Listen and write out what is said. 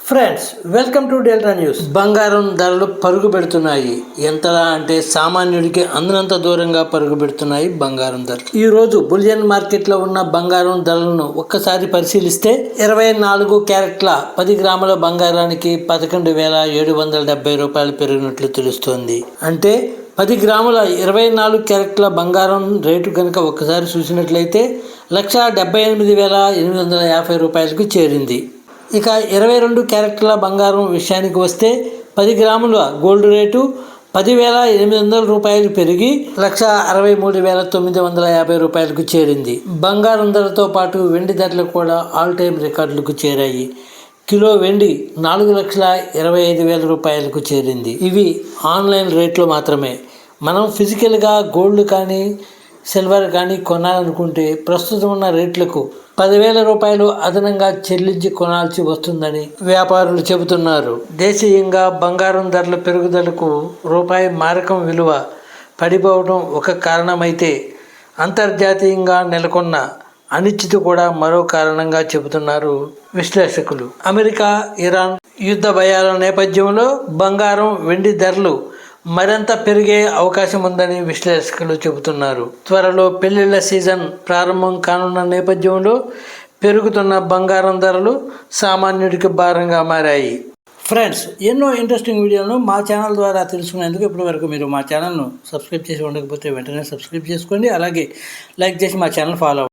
Friends, welcome to delta news. బంగారం ధరలు పరుగు పెడుతున్నాయి. ఎంతలా అంటే సామాన్యుడికి అందనంత దూరంగా పరుగు పెడుతున్నాయి బంగారం ధరలు. ఈ రోజు బులియన్ మార్కెట్లో ఉన్న బంగారం ధరలను ఒక్కసారి పరిశీలిస్తే 24 క్యారెట్ల 10 గ్రాముల బంగారానికి 11,770 రూపాయలు పెరిగినట్లు తెలుస్తోంది. అంటే 10 గ్రాముల 24 క్యారెట్ల బంగారం రేటు కనుక ఒక్కసారి చూసినట్లయితే 1,78,850 రూపాయలకు చేరింది. ఇక 22 క్యారెట్ల బంగారం విషయానికి వస్తే 10 గ్రాముల గోల్డ్ రేటు 10,800 రూపాయలు పెరిగి 1,63,950 రూపాయలకు చేరింది. బంగారం ధరతో పాటు వెండి ధరలు కూడా ఆల్ టైమ్ రికార్డులకు చేరాయి. కిలో వెండి 4,25,000 రూపాయలకు చేరింది. ఇవి ఆన్లైన్ రేట్లు మాత్రమే. మనం ఫిజికల్గా గోల్డ్ కానీ సిల్వర్ కానీ కొనాలనుకుంటే ప్రస్తుతం ఉన్న రేట్లకు 10,000 రూపాయలు అదనంగా చెల్లించి కొనాల్సి వస్తుందని వ్యాపారులు చెబుతున్నారు. దేశీయంగా బంగారం ధరల పెరుగుదలకు రూపాయి మారకం విలువ పడిపోవడం ఒక కారణమైతే అంతర్జాతీయంగా నెలకొన్న అనిశ్చితి కూడా మరో కారణంగా చెబుతున్నారు విశ్లేషకులు. అమెరికా ఇరాన్ యుద్ధ భయాల నేపథ్యంలో బంగారం వెండి ధరలు మరింత పెరిగే అవకాశం ఉందని విశ్లేషకులు చెబుతున్నారు. త్వరలో పెళ్లిళ్ల సీజన్ ప్రారంభం కానున్న నేపథ్యంలో పెరుగుతున్న బంగారం ధరలు సామాన్యుడికి భారంగా మారాయి. ఫ్రెండ్స్, ఎన్నో ఇంట్రెస్టింగ్ వీడియోలను మా ఛానల్ ద్వారా తెలుసుకునేందుకు ఇప్పటివరకు మీరు మా ఛానల్ను సబ్స్క్రైబ్ చేసి ఉండకపోతే వెంటనే సబ్స్క్రైబ్ చేసుకోండి. అలాగే లైక్ చేసి మా ఛానల్ ఫాలో అవ్వండి.